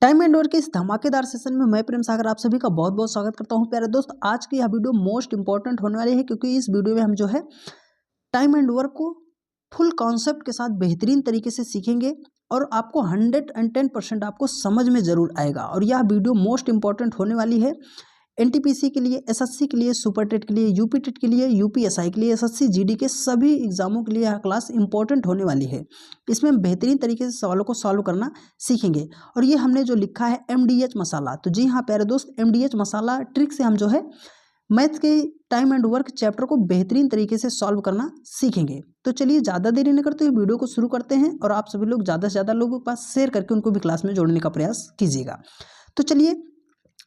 Time and work के इस धमाकेदार सेशन में मैं प्रेम सागर आप सभी का बहुत बहुत स्वागत करता हूं। प्यारे दोस्त, आज की यह वीडियो मोस्ट इंपॉर्टेंट होने वाली है क्योंकि इस वीडियो में हम जो है टाइम एंड वर्क को फुल कॉन्सेप्ट के साथ बेहतरीन तरीके से सीखेंगे और आपको 110% आपको समझ में जरूर आएगा। और यह वीडियो मोस्ट इंपॉर्टेंट होने वाली है एनटीपीसी के लिए, एसएससी के लिए, सुपर टेट के लिए, यूपी टेट के लिए, यूपीएसआई के लिए, एसएससी जीडी के सभी एग्जामों के लिए यह क्लास इंपॉर्टेंट होने वाली है। इसमें हम बेहतरीन तरीके से सवालों को सॉल्व करना सीखेंगे। और ये हमने जो लिखा है एमडीएच मसाला, तो जी हाँ प्यारे दोस्त, एमडीएच मसाला ट्रिक से हम जो है मैथ के टाइम एंड वर्क चैप्टर को बेहतरीन तरीके से सॉल्व करना सीखेंगे। तो चलिए ज़्यादा देरी न करते हुए वीडियो को शुरू करते हैं और आप सभी लोग ज़्यादा से ज़्यादा लोगों के पास शेयर करके उनको भी क्लास में जोड़ने का प्रयास कीजिएगा। तो चलिए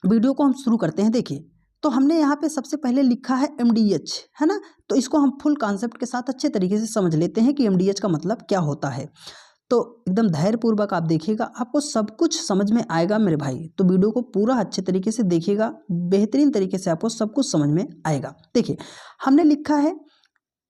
वीडियो को हम शुरू करते हैं। देखिए, तो हमने यहाँ पे सबसे पहले लिखा है एमडीएच, है ना। तो इसको हम फुल कॉन्सेप्ट के साथ अच्छे तरीके से समझ लेते हैं कि एमडीएच का मतलब क्या होता है। तो एकदम धैर्यपूर्वक आप देखिएगा, आपको सब कुछ समझ में आएगा मेरे भाई। तो वीडियो को पूरा अच्छे तरीके से देखिएगा, बेहतरीन तरीके से आपको सब कुछ समझ में आएगा। देखिए, हमने लिखा है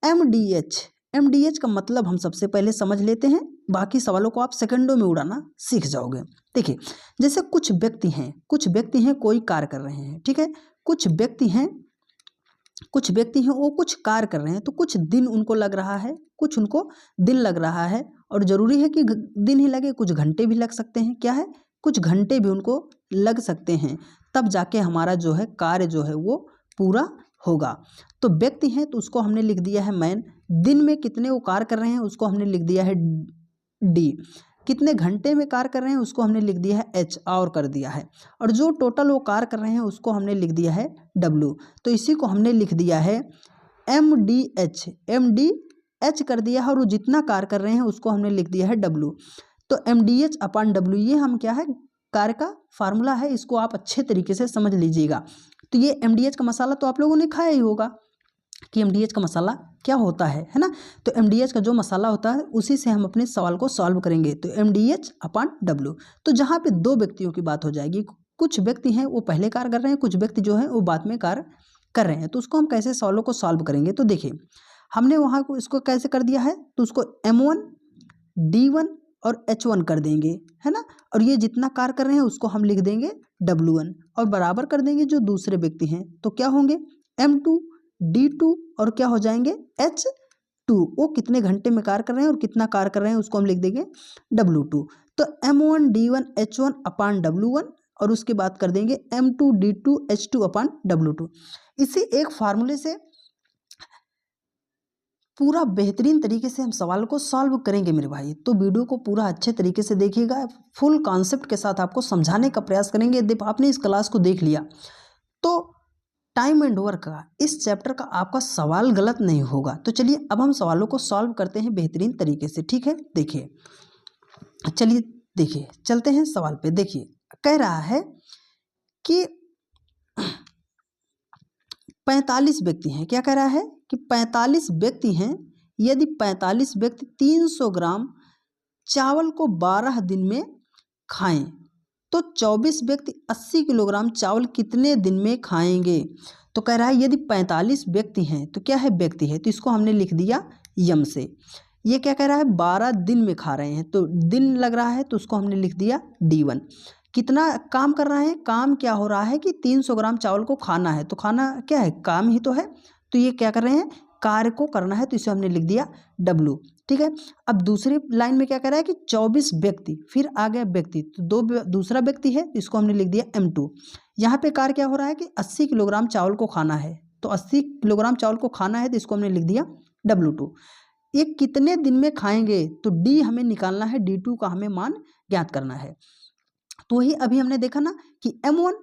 एमडीएच। एमडीएच का मतलब हम सबसे पहले समझ लेते हैं, बाकी सवालों को आप सेकंडों में उड़ाना सीख जाओगे। देखिए, जैसे कुछ व्यक्ति हैं कोई कार्य कर रहे हैं, ठीक है। कुछ व्यक्ति हैं वो कुछ कार्य कर रहे हैं, तो कुछ दिन उनको लग रहा है, कुछ उनको दिन लग रहा है। और जरूरी है कि दिन ही लगे, कुछ घंटे भी लग सकते हैं। क्या है, कुछ घंटे भी उनको लग सकते हैं, तब जाके हमारा जो है कार्य जो है वो पूरा होगा। तो व्यक्ति हैं तो उसको हमने लिख दिया है मैन। दिन में कितने वो कार्य कर रहे हैं उसको हमने लिख दिया है डी। कितने घंटे में कार्य कर रहे हैं उसको हमने लिख दिया है एच, और कर दिया है। और जो टोटल वो कार्य कर रहे हैं उसको हमने लिख दिया है डब्ल्यू। तो इसी को हमने लिख दिया है M D H. M D H कर दिया है और वो जितना कार्य कर रहे हैं उसको हमने लिख दिया है डब्ल्यू। तो M D H upon W, ये हम क्या है, कार्य का फार्मूला है। इसको आप अच्छे तरीके से समझ लीजिएगा। तो ये एमडीएच का मसाला तो आप लोगों ने खाया ही होगा कि एमडीएच का मसाला क्या होता है ना। तो एमडीएच का जो मसाला होता है उसी से हम अपने सवाल को सॉल्व करेंगे। तो एमडीएच अपॉन डब्ल्यू। तो जहाँ पे दो व्यक्तियों की बात हो जाएगी, कुछ व्यक्ति हैं वो पहले कार्य कर रहे हैं, कुछ व्यक्ति जो है वो बाद में कार्य कर रहे हैं, तो उसको हम कैसे सवालों को सॉल्व करेंगे। तो देखिए, हमने वहाँ को इसको कैसे कर दिया है, तो उसको M1 D1 और H1 कर देंगे, है ना। और ये जितना कार्य कर रहे हैं उसको हम लिख देंगे W1 और बराबर कर देंगे जो दूसरे व्यक्ति हैं, तो क्या होंगे M2 D2 और क्या हो जाएंगे H2। वो कितने घंटे में कार्य कर रहे हैं और कितना कार्य कर रहे हैं उसको हम लिख देंगे W2। तो M1 D1 H1 अपान W1 और उसके बाद कर देंगे M2 D2 H2 अपान W2। इसी एक फार्मूले से पूरा बेहतरीन तरीके से हम सवाल को सॉल्व करेंगे मेरे भाई। तो वीडियो को पूरा अच्छे तरीके से देखिएगा, फुल कॉन्सेप्ट के साथ आपको समझाने का प्रयास करेंगे। यदि आपने इस क्लास को देख लिया तो टाइम एंड वर्क का इस चैप्टर का आपका सवाल गलत नहीं होगा। तो चलिए अब हम सवालों को सॉल्व करते हैं बेहतरीन तरीके से, ठीक है। देखिए, चलिए देखिए, चलते हैं सवाल पे। देखिए, कह रहा है कि 45 व्यक्ति हैं। क्या कह रहा है कि 45 व्यक्ति हैं। यदि 45 व्यक्ति 300 ग्राम चावल को 12 दिन में खाएं तो 24 व्यक्ति 80 किलोग्राम चावल कितने दिन में खाएंगे। तो कह रहा है यदि 45 व्यक्ति हैं, तो क्या है, व्यक्ति है, तो इसको हमने लिख दिया यम से। ये क्या कह रहा है, 12 दिन में खा रहे हैं, तो दिन लग रहा है, तो उसको हमने लिख दिया D1। कितना काम कर रहे हैं, काम क्या हो रहा है कि 300 ग्राम चावल को खाना है, तो खाना क्या है, काम ही तो है। तो ये क्या कर रहे हैं, कार्य को करना है, तो इसे हमने लिख दिया W, ठीक है। अब दूसरी लाइन में क्या कह रहा है कि 24 व्यक्ति, फिर आ गया व्यक्ति, तो दूसरा व्यक्ति है, तो इसको हमने लिख दिया M2। यहाँ पे कार्य क्या हो रहा है कि 80 किलोग्राम चावल को खाना है, तो 80 किलोग्राम चावल को खाना है, तो इसको हमने लिख दिया W2। ये कितने दिन में खाएंगे, तो D हमें निकालना है, D2 का हमें मान ज्ञात करना है। तो वही अभी हमने देखा ना कि M1,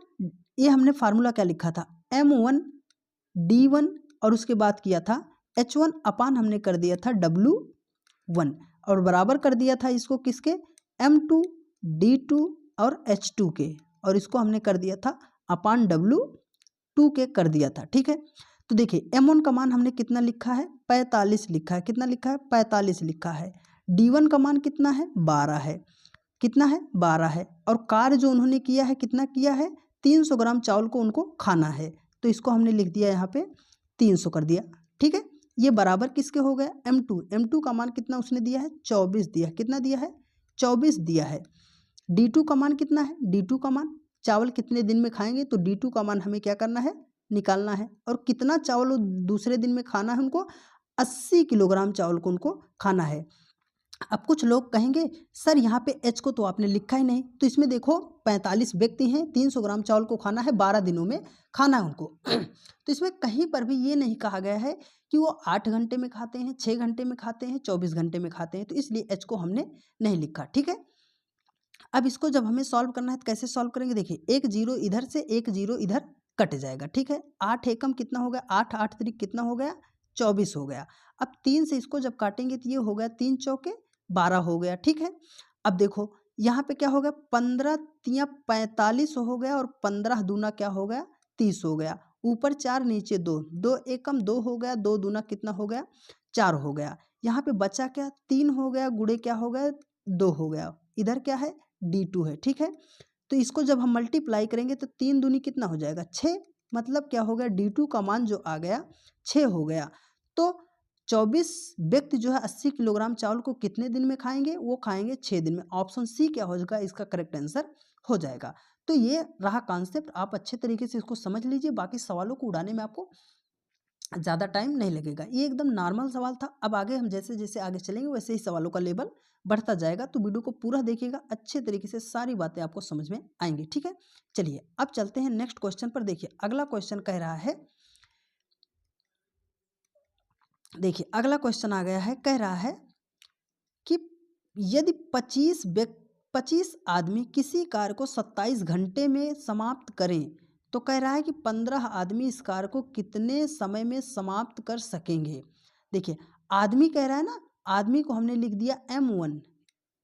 ये हमने फार्मूला क्या लिखा था, M1 D1 और उसके बाद किया था H1 अपान हमने कर दिया था W1 और बराबर कर दिया था इसको किसके, M2 D2 और H2 के, और इसको हमने कर दिया था अपान W2 के कर दिया था, ठीक है। तो देखिए, M1 का मान हमने कितना लिखा है, 45 लिखा है। कितना लिखा है, 45 लिखा है। D1 का मान कितना है, 12 है। कितना है, 12 है। और कार्य जो उन्होंने किया है, कितना किया है, 300 ग्राम चावल को उनको खाना है, तो इसको हमने लिख दिया यहाँ पे 300 कर दिया, ठीक है। ये बराबर किसके हो गया, M2। M2 का मान कितना उसने दिया है, 24 दिया। कितना दिया है, 24 दिया है। D2 का मान कितना है, D2 का मान चावल कितने दिन में खाएंगे, तो D2 का मान हमें क्या करना है, निकालना है। और कितना चावल दूसरे दिन में खाना है उनको, 80 किलोग्राम चावल को उनको खाना है। अब कुछ लोग कहेंगे सर यहाँ पे एच को तो आपने लिखा ही नहीं, तो इसमें देखो 45 व्यक्ति हैं, 300 ग्राम चावल को खाना है, 12 दिनों में खाना है उनको। तो इसमें कहीं पर भी ये नहीं कहा गया है कि वो 8 घंटे में खाते हैं, 6 घंटे में खाते हैं, 24 घंटे में खाते हैं, तो इसलिए एच को हमने नहीं लिखा। ठीक है, अब इसको जब हमें सॉल्व करना है तो कैसे सॉल्व करेंगे, देखिए एक जीरो इधर से एक जीरो इधर कट जाएगा। ठीक है, 8 एकम कितना हो गया, 8 8 त्रिक कितना हो गया, 24 हो गया। अब 3 से इसको जब काटेंगे तो ये हो गया 3 चौके 12 हो गया। ठीक है, अब देखो यहाँ पे क्या हो गया, 15 तिया 45 हो गया और 15 दूना क्या हो गया, 30 हो गया। ऊपर 4 नीचे 2, 2 एकम 2 हो गया, 2 दूना कितना हो गया, 4 हो गया। यहाँ पे बचा क्या, 3 हो गया, गुणे क्या हो गया, 2 हो गया। इधर क्या है, D2 है। ठीक है, तो इसको जब हम मल्टीप्लाई करेंगे तो 3 दूनी कितना हो जाएगा, 6, मतलब क्या हो गया, D2 का मान जो आ गया 6 हो गया। तो 24 व्यक्ति जो है 80 किलोग्राम चावल को कितने दिन में खाएंगे, वो खाएंगे 6 दिन में। ऑप्शन सी क्या हो जाएगा, इसका करेक्ट आंसर हो जाएगा। तो ये रहा कॉन्सेप्ट, आप अच्छे तरीके से इसको समझ लीजिए, बाकी सवालों को उड़ाने में आपको ज़्यादा टाइम नहीं लगेगा। ये एकदम नॉर्मल सवाल था। अब आगे हम जैसे जैसे आगे चलेंगे वैसे ही सवालों का लेवल बढ़ता जाएगा, तो वीडियो को पूरा देखिएगा, अच्छे तरीके से सारी बातें आपको समझ में आएंगी। ठीक है, चलिए अब चलते हैं नेक्स्ट क्वेश्चन पर। देखिए अगला क्वेश्चन कह रहा है, देखिए अगला क्वेश्चन आ गया है, कह रहा है कि यदि 25 आदमी किसी कार्य को 27 घंटे में समाप्त करें, तो कह रहा है कि 15 आदमी इस कार्य को कितने समय में समाप्त कर सकेंगे। देखिए आदमी कह रहा है ना, आदमी को हमने लिख दिया M1,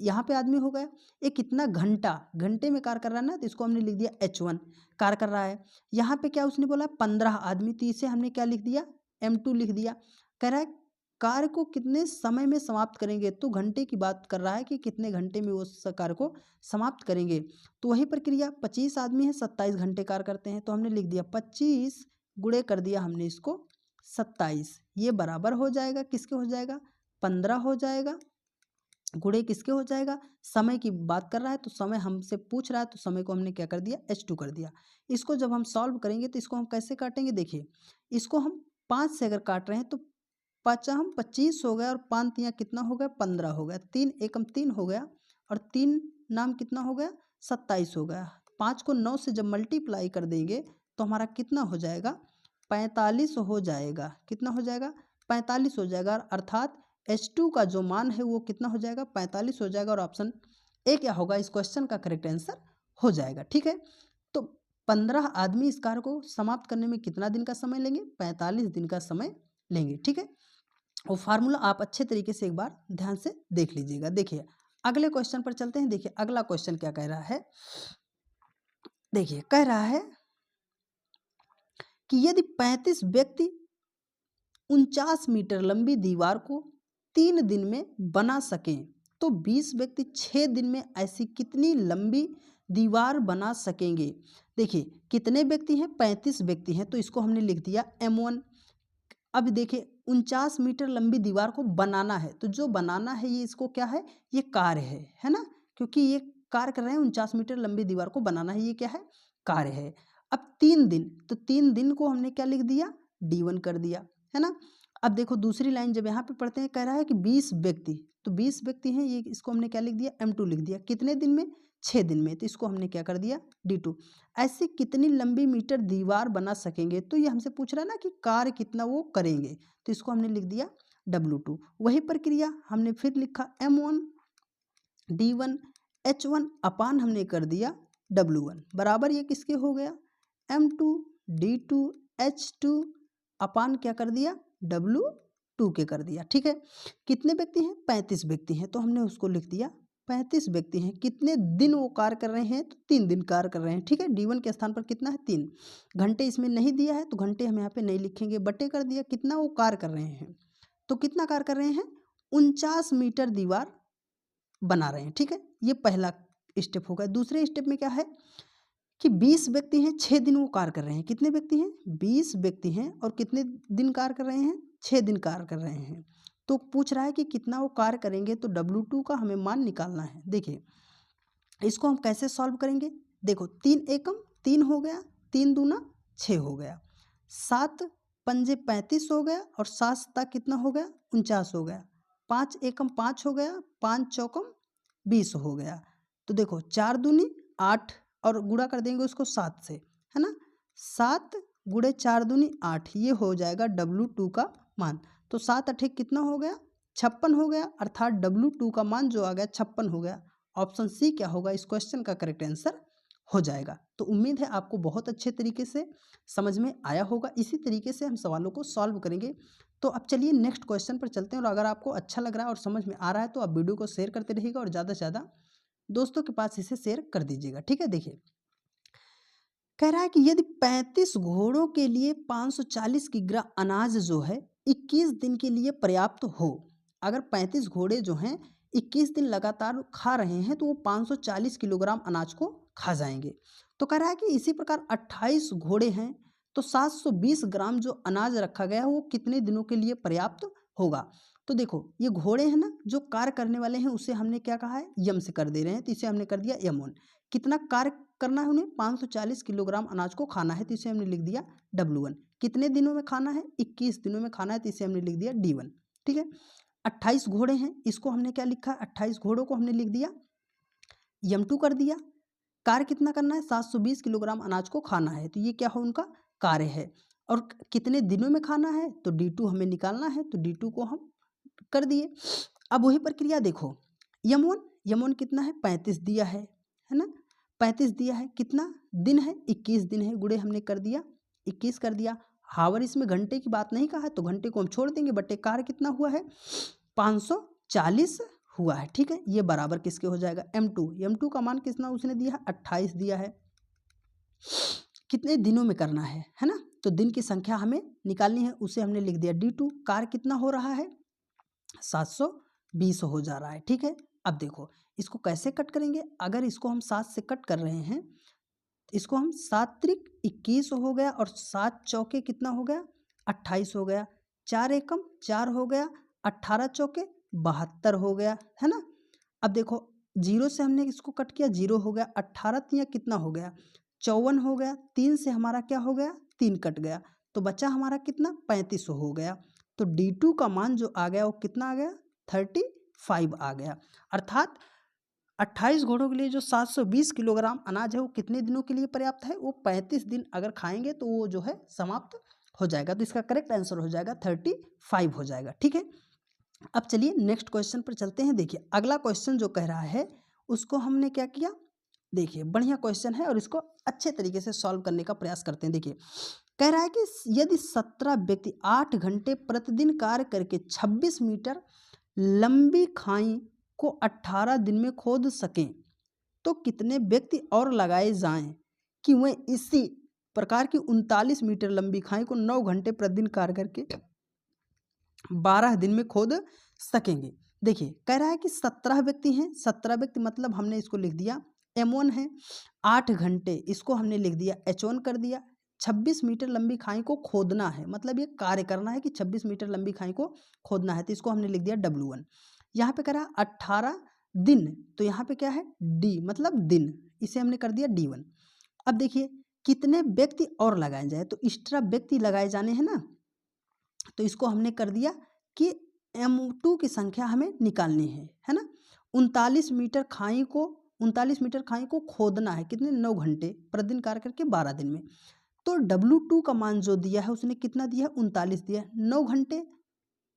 यहाँ पे आदमी हो गया, ये कितना घंटे में कार्य कर रहा है ना, तो इसको हमने लिख दिया H1 कार्य कर रहा है। यहाँ पे क्या उसने बोला 15 आदमी, तो इसे हमने क्या लिख दिया, M2 लिख दिया। कह रहा है कार्य को कितने समय में समाप्त करेंगे, तो घंटे की बात कर रहा है कि कितने घंटे में उस कार्य को समाप्त करेंगे। तो वही प्रक्रिया, 25 आदमी है 27 घंटे कार्य करते हैं, तो हमने लिख दिया 25 गुणे कर दिया हमने इसको 27, ये बराबर हो जाएगा किसके हो जाएगा, 15 हो जाएगा। गुणे किसके हो जाएगा, समय की बात कर रहा है, तो समय हमसे पूछ रहा है, तो समय को हमने क्या कर दिया, H2 कर दिया। इसको जब हम सॉल्व करेंगे तो इसको हम कैसे काटेंगे, देखिए इसको हम 5 से अगर काट रहे हैं तो 5 हम 25 हो गया और 5 तिया कितना हो गया, 15 हो गया, 3 एकम 3 हो गया और 3 नाम कितना हो गया, 27 हो गया। 5 को 9 से जब मल्टीप्लाई कर देंगे तो हमारा कितना हो जाएगा, 45 हो जाएगा। कितना हो जाएगा, 45 हो जाएगा, अर्थात H2 का जो मान है वो कितना हो जाएगा, 45 हो जाएगा। और ऑप्शन ए क्या होगा, इस क्वेश्चन का करेक्ट आंसर हो जाएगा। ठीक है, तो 15 आदमी इस कार्य को समाप्त करने में कितना दिन का समय लेंगे, 45 दिन का समय लेंगे। ठीक है, वो फार्मूला आप अच्छे तरीके से एक बार ध्यान से देख लीजिएगा। देखिए अगले क्वेश्चन पर चलते हैं। देखिए अगला क्वेश्चन क्या कह रहा है, देखिए कह रहा है कि यदि 35 व्यक्ति 49 मीटर लंबी दीवार को 3 दिन में बना सकें, तो 20 व्यक्ति 6 दिन में ऐसी कितनी लंबी दीवार बना सकेंगे। देखिए कितने व्यक्ति हैं, 35 व्यक्ति हैं, तो इसको हमने लिख दिया M1। अब देखिए 49 मीटर लंबी दीवार को बनाना है, तो जो बनाना है ये इसको क्या है, ये कार्य है ना, क्योंकि ये कार्य कर रहे हैं, 49 मीटर लंबी दीवार को बनाना है, ये क्या है, कार्य है। अब 3 दिन, तो 3 दिन को हमने क्या लिख दिया, D1 कर दिया, है ना। अब देखो दूसरी लाइन जब यहाँ पे पढ़ते हैं, कह रहा है कि 20 व्यक्ति, तो 20 व्यक्ति हैं, ये इसको हमने क्या लिख दिया, M2 लिख दिया। कितने दिन में, 6 दिन में, तो इसको हमने क्या कर दिया, D2। ऐसे कितनी लंबी मीटर दीवार बना सकेंगे, तो ये हमसे पूछ रहा है ना कि कार्य कितना वो करेंगे, तो इसको हमने लिख दिया W2। वही प्रक्रिया हमने फिर लिखा M1 D1 H1 अपान हमने कर दिया W1 बराबर ये किसके हो गया, M2 D2 H2 अपान क्या कर दिया, W2 के कर दिया। ठीक है, कितने व्यक्ति हैं, 35 व्यक्ति हैं, तो हमने उसको लिख दिया 35 व्यक्ति हैं। कितने दिन वो कार्य कर रहे हैं, तो 3 दिन कार्य कर रहे हैं। ठीक है, D1 के स्थान पर कितना है, 3 घंटे इसमें नहीं दिया है, तो घंटे हम यहाँ पे नहीं लिखेंगे, बटे कर दिया, कितना वो कार्य कर रहे हैं, तो कितना कार्य कर रहे हैं, 49 मीटर दीवार बना रहे हैं। ठीक है, ये पहला स्टेप होगा। दूसरे स्टेप में क्या है कि 20 व्यक्ति हैं, 6 दिन वो कार्य कर रहे हैं। कितने व्यक्ति हैं, 20 व्यक्ति हैं, और कितने दिन कार्य कर रहे हैं, 6 दिन कार्य कर रहे हैं। तो पूछ रहा है कि कितना वो कार्य करेंगे, तो W2 का हमें मान निकालना है। देखिए इसको हम कैसे सॉल्व करेंगे? देखो 3 एकम 3 हो गया, 3 दूना 6 हो गया, 7 पंजे 35 हो गया और 7 सता कितना हो गया? 49 हो गया, 5 एकम 5 हो गया, 5 चौकम 20 हो गया। तो देखो 4 दूनी 8 और गुणा कर देंगे उसको 7 से, है ना? 7 गुणे 4 दूनी 8, ये हो जाएगा W2 का मान। तो 7 अठे कितना हो गया? 56 हो गया, अर्थात W2 का मान जो आ गया 56 हो गया। ऑप्शन सी क्या होगा इस क्वेश्चन का करेक्ट आंसर हो जाएगा। तो उम्मीद है आपको बहुत अच्छे तरीके से समझ में आया होगा। इसी तरीके से हम सवालों को सॉल्व करेंगे। तो अब चलिए नेक्स्ट क्वेश्चन पर चलते हैं, और अगर आपको अच्छा लग रहा है और समझ में आ रहा है तो आप वीडियो को शेयर करते रहिएगा और ज़्यादा से ज़्यादा दोस्तों के पास इसे शेयर कर दीजिएगा। ठीक है, देखिए कह रहा है कि यदि 35 घोड़ों के लिए 540 किग्रा अनाज जो है 21 दिन के लिए पर्याप्त हो, अगर 35 घोड़े जो हैं 21 दिन लगातार खा रहे हैं तो वो 540 किलोग्राम अनाज को खा जाएंगे। तो कह रहा है कि इसी प्रकार 28 घोड़े हैं तो 720 ग्राम जो अनाज रखा गया है वो कितने दिनों के लिए पर्याप्त होगा। तो देखो ये घोड़े हैं ना, जो कार्य करने वाले हैं उसे हमने क्या कहा है? यम से कर दे रहे हैं, तो इसे हमने कर दिया M1। कितना कार्य करना है उन्हें? 540 किलोग्राम अनाज को खाना है, तो इसे हमने लिख दिया W1। कितने दिनों में खाना है? 21 दिनों में खाना है, तो इसे हमने लिख दिया D1। ठीक है, 28 घोड़े हैं, इसको हमने क्या लिखा है? 28 घोड़ों को हमने लिख दिया M2 कर दिया। कार्य कितना करना है? 720 किलोग्राम अनाज को खाना है, तो ये क्या हो उनका कार्य है। और कितने दिनों में खाना है? तो D2 हमें निकालना है, तो D2 को हम कर दिए। अब वही प्रक्रिया देखो, M1 कितना है? 35 दिया है ना? 35 दिया है, कितना दिन है? 21 दिन है, गुणे हमने कर दिया 21 कर दिया। हावर इसमें घंटे की बात नहीं कहा है, तो घंटे को हम छोड़ देंगे, बटे कार्य कितना हुआ है? 540 हुआ है। ठीक है, ये बराबर किसके हो जाएगा? M2 का मान कितना उसने दिया है? 28 दिया है। कितने दिनों में करना है ना? तो दिन की संख्या हमें निकालनी है, उसे हमने लिख दिया D2। कार्य कितना हो रहा है? 720 हो जा रहा है। ठीक है, अब देखो इसको कैसे कट करेंगे? अगर इसको हम 7 से कट कर रहे हैं, इसको हम 7 त्रिक 21 हो गया और 7 चौके कितना हो गया? 28 हो गया, 4 एकम 4 हो गया, 18 चौके 72 हो गया, है ना? अब देखो 0 से हमने इसको कट किया, 0 हो गया, 18 तिया कितना हो गया? 54 हो गया, 3 से हमारा क्या हो गया? 3 कट गया, तो बचा हमारा कितना? 35 हो गया। तो D2 का मान जो आ गया वो कितना आ गया? 35 आ गया। अर्थात 28 घोड़ों के लिए जो 720 किलोग्राम अनाज है वो कितने दिनों के लिए पर्याप्त है? वो 35 दिन अगर खाएंगे तो वो जो है समाप्त हो जाएगा। तो इसका करेक्ट आंसर हो जाएगा 35 हो जाएगा। ठीक है, अब चलिए नेक्स्ट क्वेश्चन पर चलते हैं। देखिए अगला क्वेश्चन जो कह रहा है उसको हमने क्या किया? देखिए बढ़िया क्वेश्चन है और इसको अच्छे तरीके से सॉल्व करने का प्रयास करते हैं। देखिए कह रहा है कि यदि 17 व्यक्ति 8 घंटे प्रतिदिन कार्य करके 26 मीटर लंबी खाई को 18 दिन में खोद सकें तो कितने व्यक्ति और लगाए जाएं कि वह इसी प्रकार की 39 मीटर लंबी खाई को 9 घंटे प्रतिदिन कार्य करके 12 दिन में खोद सकेंगे। देखिए कह रहा है कि 17 व्यक्ति हैं, 17 व्यक्ति मतलब हमने इसको लिख दिया M1 है, 8 घंटे इसको हमने लिख दिया H1 कर दिया। 26 मीटर लंबी खाई को खोदना है, मतलब ये कार्य करना है कि 26 मीटर लंबी खाई को खोदना है, तो इसको हमने लिख दिया W1। यहाँ पे कह रहा है 18 दिन, तो यहाँ पे क्या है? D मतलब दिन, इसे हमने कर दिया D1। अब देखिए कितने व्यक्ति और लगाए जाए, तो एक्स्ट्रा व्यक्ति लगाए जाने हैं ना, तो इसको हमने कर दिया कि M2 की संख्या हमें निकालनी है ना? 39 मीटर खाई को खोदना है, कितने? 9 घंटे प्रतिदिन कार्य करके 12 दिन में। तो W2 का मान जो दिया है उसने कितना दिया है? 39 दिया है। 9 घंटे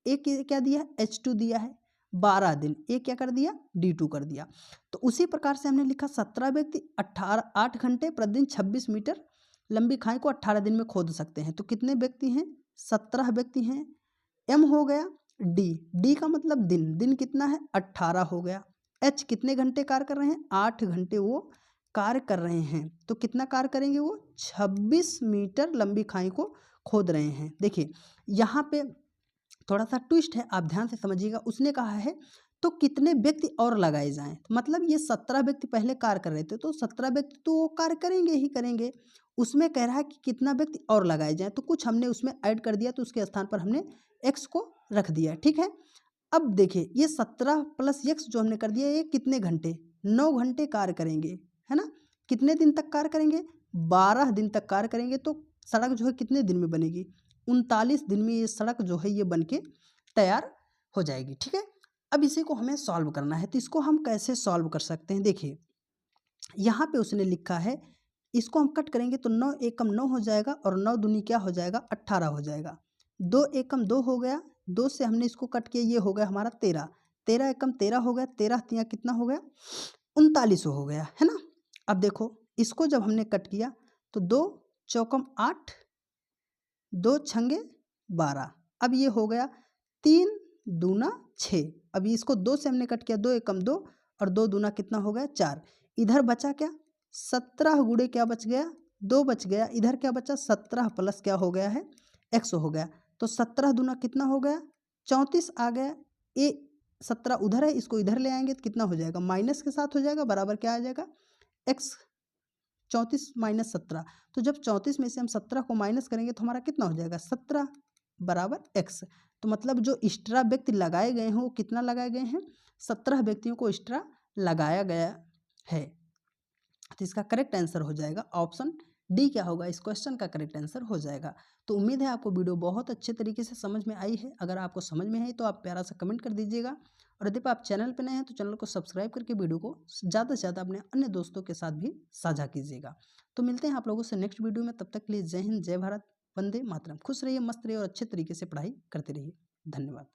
एक क्या दिया है? H2 दिया है। 12 दिन एक क्या कर दिया? D2 कर दिया। तो उसी प्रकार से हमने लिखा 17 व्यक्ति 8 घंटे प्रतिदिन 26 मीटर लंबी खाई को 18 दिन में खोद सकते हैं। तो कितने व्यक्ति हैं? 17 व्यक्ति हैं। M हो गया D का मतलब दिन कितना है? 18 हो गया। H कितने घंटे कार्य कर रहे हैं? 8 घंटे वो कार्य कर रहे हैं, तो कितना कार्य करेंगे वो? 26 मीटर लंबी खाई को खोद रहे हैं। देखिए यहाँ पे थोड़ा सा ट्विस्ट है, आप ध्यान से समझिएगा। उसने कहा है तो कितने व्यक्ति और लगाए जाएं, मतलब ये 17 व्यक्ति पहले कार्य कर रहे थे, तो 17 व्यक्ति तो वो कार्य करेंगे ही करेंगे। उसमें कह रहा है कि कितना व्यक्ति और लगाए जाएं, तो कुछ हमने उसमें ऐड कर दिया, तो उसके स्थान पर हमने x को रख दिया। ठीक है, अब देखिए ये 17 + x जो हमने कर दिया, ये कितने घंटे? 9 घंटे कार्य करेंगे, है ना। कितने दिन तक कार्य करेंगे? 12 दिन तक कार्य करेंगे। तो सड़क जो है कितने दिन में बनेगी? 39 दिन में ये सड़क जो है ये बन के तैयार हो जाएगी, ठीक है। अब इसी को हमें सॉल्व करना है, तो इसको हम कैसे सॉल्व कर सकते हैं? देखिए यहाँ पे उसने लिखा है, इसको हम कट करेंगे तो 9 एकम 9 हो जाएगा और 9 दूनी क्या हो जाएगा? 18 हो जाएगा। 2 एकम 2 हो गया, 2 से हमने इसको कट किया, ये हो गया हमारा 13। 13 एकम 13 हो गया, 13 तिया कितना हो गया? 39 हो गया, है ना। अब देखो इसको जब हमने कट किया तो 2 चौकम 8, 2 छंगे 12। अब ये हो गया 3 दूना 6। अभी इसको 2 से हमने कट किया, 2 एकम 2 और 2 दूना कितना हो गया? 4। इधर बचा क्या? 17 गुणे क्या बच गया? 2 बच गया। इधर क्या बचा? 17 प्लस क्या हो गया है? x हो गया। तो 17 दूना कितना हो गया? 34 आ गया। ये 17 उधर है, इसको इधर ले आएंगे तो कितना हो जाएगा? माइनस के साथ हो जाएगा, बराबर क्या आ जाएगा? x। 34 माइनस 17, तो जब 34 में से हम 17 को माइनस करेंगे तो हमारा कितना हो जाएगा? 17 बराबर x। तो मतलब जो एक्स्ट्रा व्यक्ति लगाए गए हैं वो कितना लगाए गए हैं? 17 व्यक्तियों को एक्स्ट्रा लगाया गया है। तो इसका करेक्ट आंसर हो जाएगा ऑप्शन डी। क्या होगा? इस क्वेश्चन का करेक्ट आंसर हो जाएगा। तो उम्मीद है आपको वीडियो बहुत अच्छे तरीके से समझ में आई है। अगर आपको समझ में आई तो आप प्यारा सा कमेंट कर दीजिएगा, और यदि आप चैनल पर नए हैं तो चैनल को सब्सक्राइब करके वीडियो को ज़्यादा से ज़्यादा अपने अन्य दोस्तों के साथ भी साझा कीजिएगा। तो मिलते हैं आप लोगों से नेक्स्ट वीडियो में, तब तक के लिए जय हिंद, जय भारत, वंदे मातरम। खुश रहिए, मस्त रहिए और अच्छे तरीके से पढ़ाई करते रहिए। धन्यवाद।